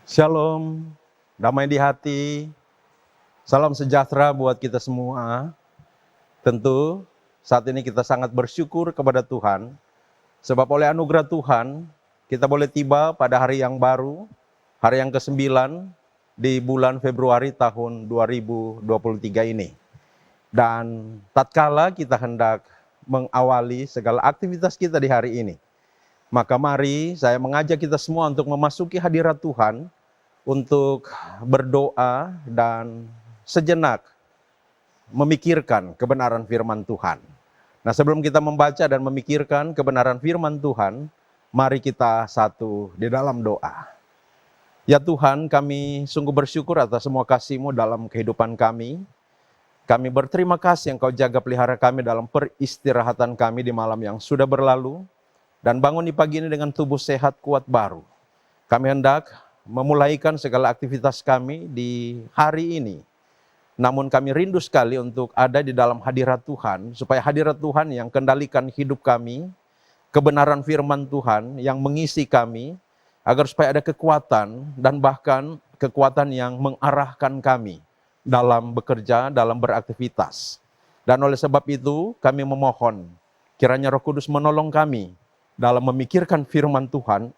Shalom, damai di hati, salam sejahtera buat kita semua. Tentu saat ini kita sangat bersyukur kepada Tuhan, sebab oleh anugerah Tuhan, kita boleh tiba pada hari yang baru, hari yang ke-9 di bulan Februari tahun 2023 ini. Dan tatkala kita hendak mengawali segala aktivitas kita di hari ini, maka mari saya mengajak kita semua untuk memasuki hadirat Tuhan, untuk berdoa dan sejenak memikirkan kebenaran firman Tuhan. Nah, sebelum kita membaca dan memikirkan kebenaran firman Tuhan, mari kita satu di dalam doa. Ya Tuhan, kami sungguh bersyukur atas semua kasih-Mu dalam kehidupan kami. Kami berterima kasih Engkau jaga pelihara kami dalam peristirahatan kami di malam yang sudah berlalu, dan bangun di pagi ini dengan tubuh sehat kuat baru. Kami hendak memulaikan segala aktivitas kami di hari ini. Namun kami rindu sekali untuk ada di dalam hadirat Tuhan, supaya hadirat Tuhan yang kendalikan hidup kami, kebenaran firman Tuhan yang mengisi kami, agar supaya ada kekuatan dan bahkan kekuatan yang mengarahkan kami dalam bekerja, dalam beraktivitas. Dan oleh sebab itu kami memohon, kiranya Roh Kudus menolong kami dalam memikirkan firman Tuhan,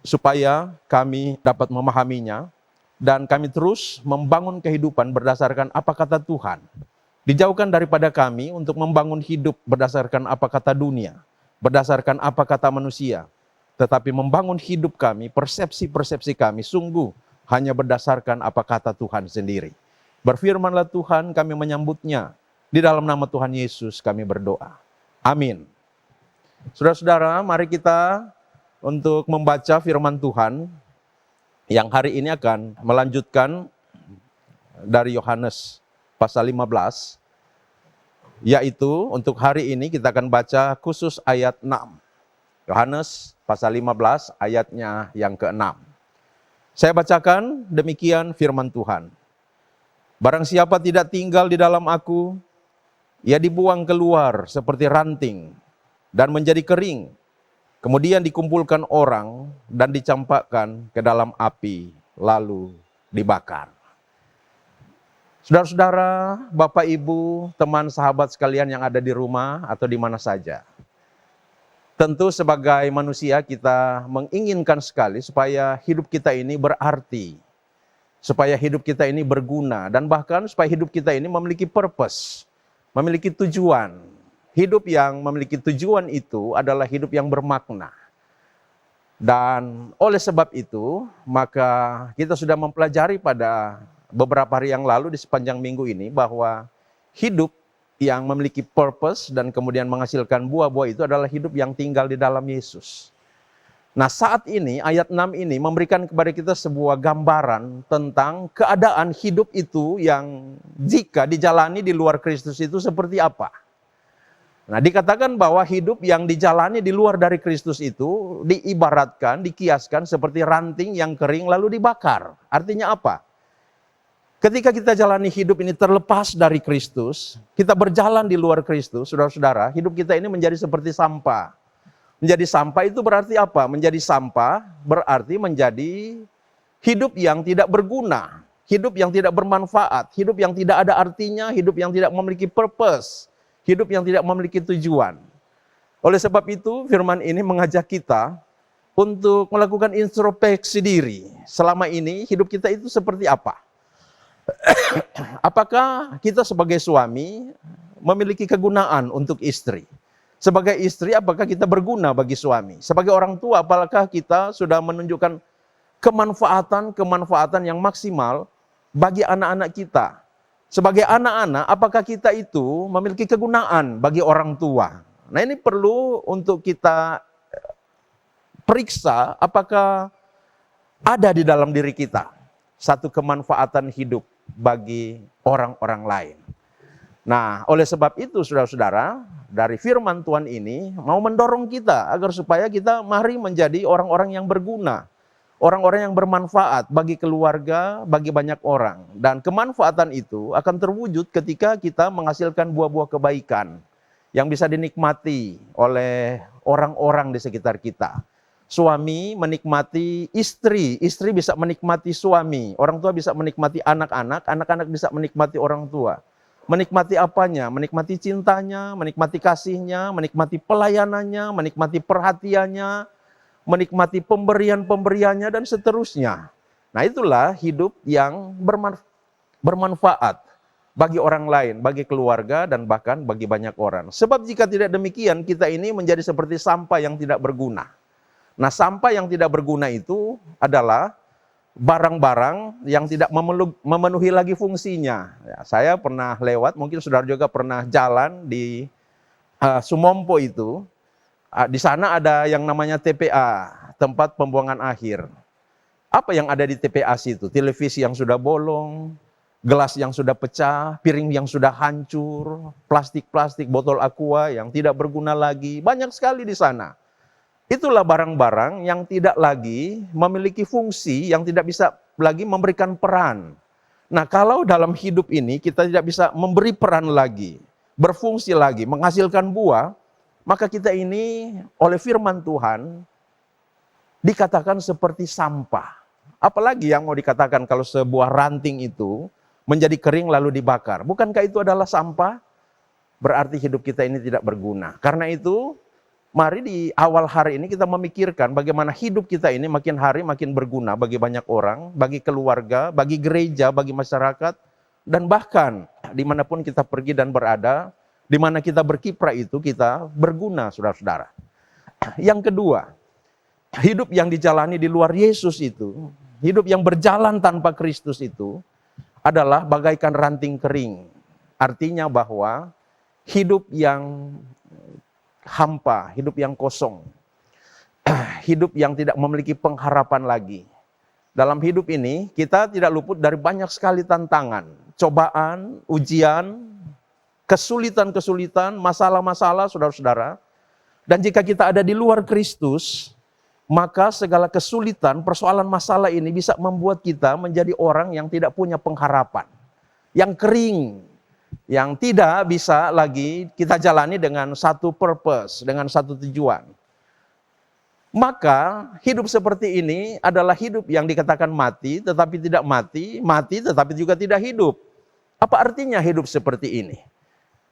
supaya kami dapat memahaminya, dan kami terus membangun kehidupan berdasarkan apa kata Tuhan. Dijauhkan daripada kami untuk membangun hidup berdasarkan apa kata dunia, berdasarkan apa kata manusia, tetapi membangun hidup kami, persepsi-persepsi kami sungguh hanya berdasarkan apa kata Tuhan sendiri. Berfirmanlah Tuhan, kami menyambutnya. Di dalam nama Tuhan Yesus kami berdoa. Amin. Saudara-saudara, mari kita untuk membaca firman Tuhan yang hari ini akan melanjutkan dari Yohanes pasal 15, yaitu untuk hari ini kita akan baca khusus ayat 6. Yohanes pasal 15 ayatnya yang ke-6. Saya bacakan demikian firman Tuhan. Barang siapa tidak tinggal di dalam aku, ia dibuang keluar seperti ranting dan menjadi kering, kemudian dikumpulkan orang dan dicampakkan ke dalam api, lalu dibakar. Saudara-saudara, Bapak, Ibu, teman, sahabat sekalian yang ada di rumah atau di mana saja. Tentu sebagai manusia kita menginginkan sekali supaya hidup kita ini berarti, supaya hidup kita ini berguna, dan bahkan supaya hidup kita ini memiliki purpose, memiliki tujuan. Hidup yang memiliki tujuan itu adalah hidup yang bermakna. Dan oleh sebab itu, maka kita sudah mempelajari pada beberapa hari yang lalu di sepanjang minggu ini, bahwa hidup yang memiliki purpose dan kemudian menghasilkan buah-buah itu adalah hidup yang tinggal di dalam Yesus. Nah, saat ini ayat 6 ini memberikan kepada kita sebuah gambaran tentang keadaan hidup itu yang jika dijalani di luar Kristus itu seperti apa. Nah, dikatakan bahwa hidup yang dijalani di luar dari Kristus itu diibaratkan, dikiaskan seperti ranting yang kering lalu dibakar. Artinya apa? Ketika kita jalani hidup ini terlepas dari Kristus, kita berjalan di luar Kristus, saudara-saudara, hidup kita ini menjadi seperti sampah. Menjadi sampah itu berarti apa? Menjadi sampah berarti menjadi hidup yang tidak berguna, hidup yang tidak bermanfaat, hidup yang tidak ada artinya, hidup yang tidak memiliki purpose, hidup yang tidak memiliki tujuan. Oleh sebab itu, firman ini mengajak kita untuk melakukan introspeksi diri. Selama ini hidup kita itu seperti apa? Apakah kita sebagai suami memiliki kegunaan untuk istri? Sebagai istri, apakah kita berguna bagi suami? Sebagai orang tua, apakah kita sudah menunjukkan kemanfaatan yang maksimal bagi anak-anak kita? Sebagai anak-anak, apakah kita itu memiliki kegunaan bagi orang tua? Nah, ini perlu untuk kita periksa apakah ada di dalam diri kita satu kemanfaatan hidup bagi orang-orang lain. Nah, oleh sebab itu saudara-saudara, dari firman Tuhan ini mau mendorong kita agar supaya kita mari menjadi orang-orang yang berguna, orang-orang yang bermanfaat bagi keluarga, bagi banyak orang. Dan kemanfaatan itu akan terwujud ketika kita menghasilkan buah-buah kebaikan yang bisa dinikmati oleh orang-orang di sekitar kita. Suami menikmati istri, istri bisa menikmati suami, orang tua bisa menikmati anak-anak, anak-anak bisa menikmati orang tua. Menikmati apanya? Menikmati cintanya, menikmati kasihnya, menikmati pelayanannya, menikmati perhatiannya, menikmati pemberian-pemberiannya, dan seterusnya. Nah, itulah hidup yang bermanfaat bagi orang lain, bagi keluarga, dan bahkan bagi banyak orang. Sebab jika tidak demikian, kita ini menjadi seperti sampah yang tidak berguna. Nah, sampah yang tidak berguna itu adalah barang-barang yang tidak memenuhi lagi fungsinya. Ya, saya pernah lewat, mungkin saudara juga pernah jalan di Sumompo itu. Di sana ada yang namanya TPA, tempat pembuangan akhir. Apa yang ada di TPA situ? Televisi yang sudah bolong, gelas yang sudah pecah, piring yang sudah hancur, plastik-plastik, botol aqua yang tidak berguna lagi. Banyak sekali di sana. Itulah barang-barang yang tidak lagi memiliki fungsi, yang tidak bisa lagi memberikan peran. Nah, kalau dalam hidup ini kita tidak bisa memberi peran lagi, berfungsi lagi, menghasilkan buah, maka kita ini oleh firman Tuhan dikatakan seperti sampah. Apalagi yang mau dikatakan kalau sebuah ranting itu menjadi kering lalu dibakar. Bukankah itu adalah sampah? Berarti hidup kita ini tidak berguna. Karena itu, mari di awal hari ini kita memikirkan bagaimana hidup kita ini makin hari makin berguna bagi banyak orang, bagi keluarga, bagi gereja, bagi masyarakat, dan bahkan dimanapun kita pergi dan berada, di mana kita berkiprah itu kita berguna, saudara-saudara. Yang kedua, hidup yang dijalani di luar Yesus itu, hidup yang berjalan tanpa Kristus itu adalah bagaikan ranting kering. Artinya bahwa hidup yang hampa, hidup yang kosong, hidup yang tidak memiliki pengharapan lagi. Dalam hidup ini kita tidak luput dari banyak sekali tantangan, cobaan, ujian, kesulitan-kesulitan, masalah-masalah, saudara-saudara. Dan jika kita ada di luar Kristus, maka segala kesulitan, persoalan masalah ini bisa membuat kita menjadi orang yang tidak punya pengharapan, yang kering, yang tidak bisa lagi kita jalani dengan satu purpose, dengan satu tujuan. Maka hidup seperti ini adalah hidup yang dikatakan mati, tetapi tidak mati, mati tetapi juga tidak hidup. Apa artinya hidup seperti ini?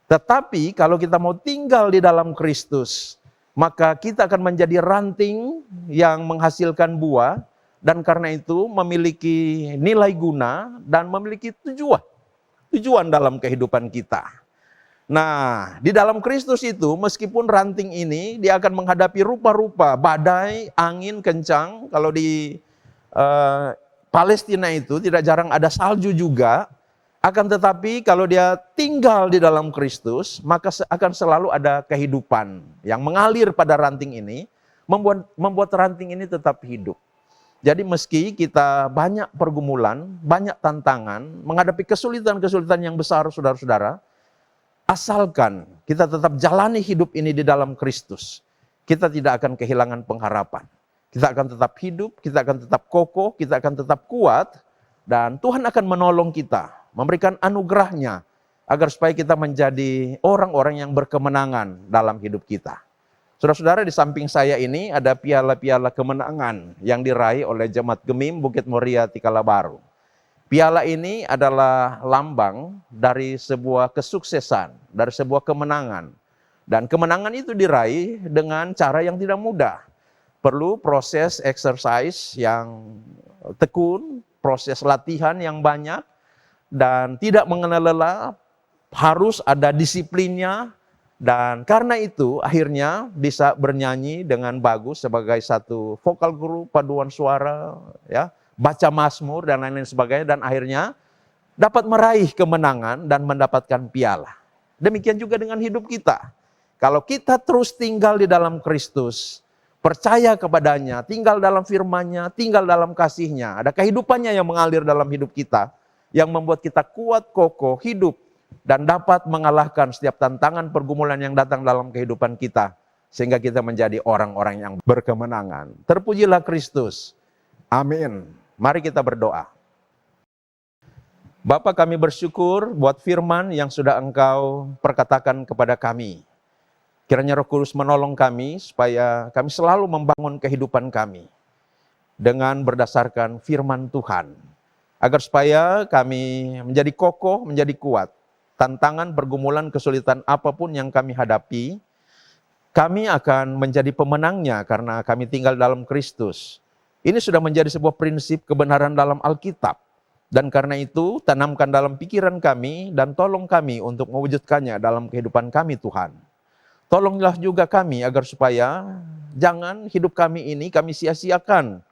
Tetapi kalau kita mau tinggal di dalam Kristus, maka kita akan menjadi ranting yang menghasilkan buah, dan karena itu memiliki nilai guna dan memiliki tujuan dalam kehidupan kita. Nah, di dalam Kristus itu, meskipun ranting ini, dia akan menghadapi rupa-rupa badai, angin kencang. Kalau di Palestina itu tidak jarang ada salju juga. Akan tetapi kalau dia tinggal di dalam Kristus, maka akan selalu ada kehidupan yang mengalir pada ranting ini, membuat ranting ini tetap hidup. Jadi meski kita banyak pergumulan, banyak tantangan, menghadapi kesulitan-kesulitan yang besar, saudara-saudara, asalkan kita tetap jalani hidup ini di dalam Kristus, kita tidak akan kehilangan pengharapan. Kita akan tetap hidup, kita akan tetap kokoh, kita akan tetap kuat, dan Tuhan akan menolong kita, memberikan anugerahnya, agar supaya kita menjadi orang-orang yang berkemenangan dalam hidup kita. Saudara-saudara, di samping saya ini ada piala-piala kemenangan yang diraih oleh Jemaat Gemim Bukit Muria Tikala Baru. Piala ini adalah lambang dari sebuah kesuksesan, dari sebuah kemenangan. Dan kemenangan itu diraih dengan cara yang tidak mudah. Perlu proses exercise yang tekun, proses latihan yang banyak, dan tidak mengenal lelah, harus ada disiplinnya. Dan karena itu akhirnya bisa bernyanyi dengan bagus sebagai satu vokal group, paduan suara, ya, baca mazmur dan lain-lain sebagainya, dan akhirnya dapat meraih kemenangan dan mendapatkan piala. Demikian juga dengan hidup kita. Kalau kita terus tinggal di dalam Kristus, percaya kepadanya, tinggal dalam firman-Nya, tinggal dalam kasih-Nya, ada kehidupannya yang mengalir dalam hidup kita, yang membuat kita kuat, kokoh, hidup, dan dapat mengalahkan setiap tantangan pergumulan yang datang dalam kehidupan kita, sehingga kita menjadi orang-orang yang berkemenangan. Terpujilah Kristus. Amin. Mari kita berdoa. Bapa, kami bersyukur buat firman yang sudah Engkau perkatakan kepada kami. Kiranya Roh Kudus menolong kami supaya kami selalu membangun kehidupan kami dengan berdasarkan firman Tuhan. Agar supaya kami menjadi kokoh, menjadi kuat. Tantangan, pergumulan, kesulitan apapun yang kami hadapi, kami akan menjadi pemenangnya karena kami tinggal dalam Kristus. Ini sudah menjadi sebuah prinsip kebenaran dalam Alkitab. Dan karena itu, tanamkan dalam pikiran kami dan tolong kami untuk mewujudkannya dalam kehidupan kami Tuhan. Tolonglah juga kami agar supaya jangan hidup kami ini kami sia-siakan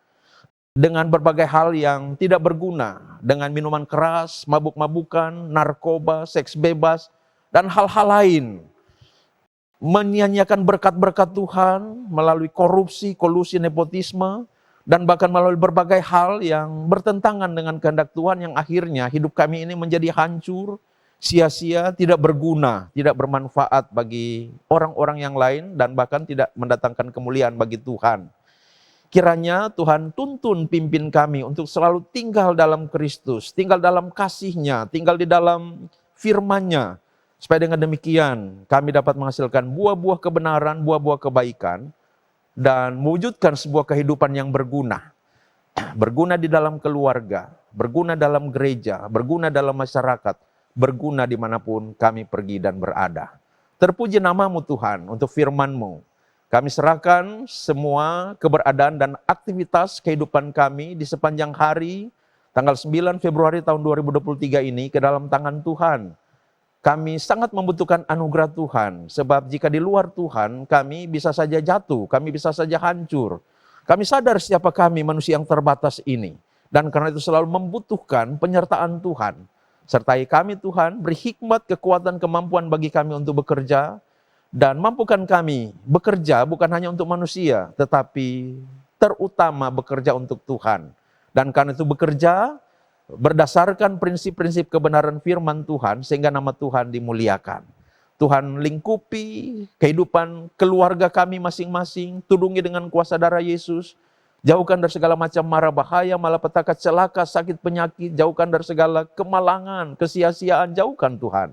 dengan berbagai hal yang tidak berguna. Dengan minuman keras, mabuk-mabukan, narkoba, seks bebas, dan hal-hal lain. Menyia-nyiakan berkat-berkat Tuhan melalui korupsi, kolusi, nepotisme, dan bahkan melalui berbagai hal yang bertentangan dengan kehendak Tuhan yang akhirnya hidup kami ini menjadi hancur, sia-sia, tidak berguna, tidak bermanfaat bagi orang-orang yang lain, dan bahkan tidak mendatangkan kemuliaan bagi Tuhan. Kiranya Tuhan tuntun pimpin kami untuk selalu tinggal dalam Kristus, tinggal dalam kasih-Nya, tinggal di dalam firman-Nya. Supaya dengan demikian kami dapat menghasilkan buah-buah kebenaran, buah-buah kebaikan, dan mewujudkan sebuah kehidupan yang berguna. Berguna di dalam keluarga, berguna dalam gereja, berguna dalam masyarakat, berguna dimanapun kami pergi dan berada. Terpuji nama-Mu Tuhan untuk firman-Mu. Kami serahkan semua keberadaan dan aktivitas kehidupan kami di sepanjang hari tanggal 9 Februari tahun 2023 ini ke dalam tangan Tuhan. Kami sangat membutuhkan anugerah Tuhan, sebab jika di luar Tuhan kami bisa saja jatuh, kami bisa saja hancur. Kami sadar siapa kami, manusia yang terbatas ini. Dan karena itu selalu membutuhkan penyertaan Tuhan. Sertai kami Tuhan, beri hikmat, kekuatan, kemampuan bagi kami untuk bekerja. Dan mampukan kami bekerja bukan hanya untuk manusia, tetapi terutama bekerja untuk Tuhan. Dan karena itu bekerja berdasarkan prinsip-prinsip kebenaran firman Tuhan, sehingga nama Tuhan dimuliakan. Tuhan lingkupi kehidupan keluarga kami masing-masing, tudungi dengan kuasa darah Yesus. Jauhkan dari segala macam mara bahaya, malapetaka, celaka, sakit, penyakit. Jauhkan dari segala kemalangan, kesia-siaan. Jauhkan Tuhan.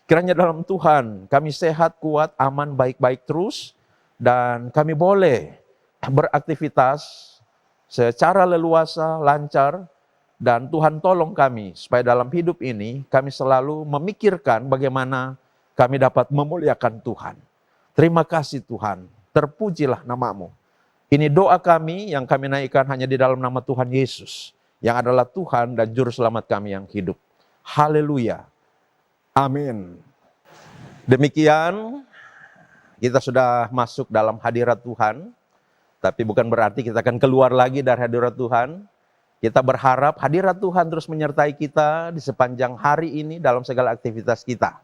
Kiranya dalam Tuhan kami sehat, kuat, aman, baik-baik terus. Dan kami boleh beraktivitas secara leluasa, lancar. Dan Tuhan tolong kami supaya dalam hidup ini kami selalu memikirkan bagaimana kami dapat memuliakan Tuhan. Terima kasih Tuhan. Terpujilah nama-Mu. Ini doa kami yang kami naikkan hanya di dalam nama Tuhan Yesus, yang adalah Tuhan dan Juru Selamat kami yang hidup. Haleluya. Amin. Demikian, kita sudah masuk dalam hadirat Tuhan, tapi bukan berarti kita akan keluar lagi dari hadirat Tuhan. Kita berharap hadirat Tuhan terus menyertai kita di sepanjang hari ini dalam segala aktivitas kita.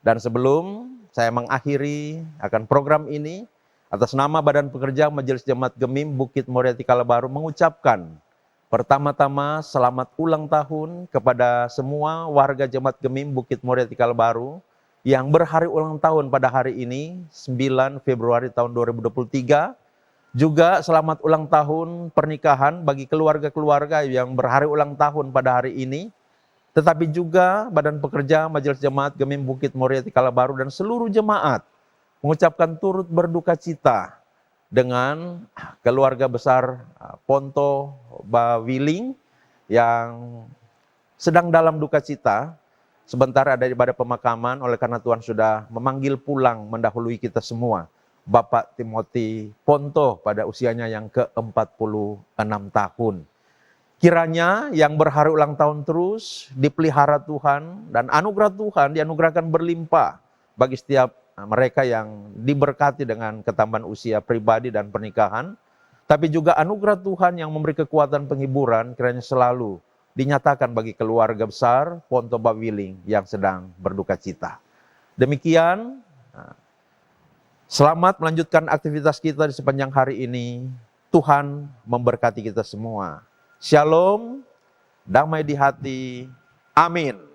Dan sebelum saya mengakhiri akan program ini, atas nama Badan Pekerja Majelis Jemaat Gemim Bukit Moria Tikalabaru mengucapkan pertama-tama selamat ulang tahun kepada semua warga Jemaat Gemim Bukit Moria Tikalabaru yang berhari ulang tahun pada hari ini, 9 Februari tahun 2023. Juga selamat ulang tahun pernikahan bagi keluarga-keluarga yang berhari ulang tahun pada hari ini. Tetapi juga Badan Pekerja Majelis Jemaat Gemim Bukit Moria Tikalabaru dan seluruh jemaat mengucapkan turut berduka cita dengan keluarga besar Ponto Bawiling yang sedang dalam duka cita. Sebentar ada pada pemakaman, oleh karena Tuhan sudah memanggil pulang mendahului kita semua Bapak Timothy Ponto pada usianya yang ke-46 tahun. Kiranya yang berhari ulang tahun terus dipelihara Tuhan dan anugerah Tuhan dianugerahkan berlimpah bagi setiap mereka yang diberkati dengan ketambahan usia pribadi dan pernikahan. Tapi juga anugerah Tuhan yang memberi kekuatan penghiburan kiranya selalu dinyatakan bagi keluarga besar Ponto Bawiling yang sedang berduka cita. Demikian, selamat melanjutkan aktivitas kita di sepanjang hari ini. Tuhan memberkati kita semua. Shalom, damai di hati. Amin.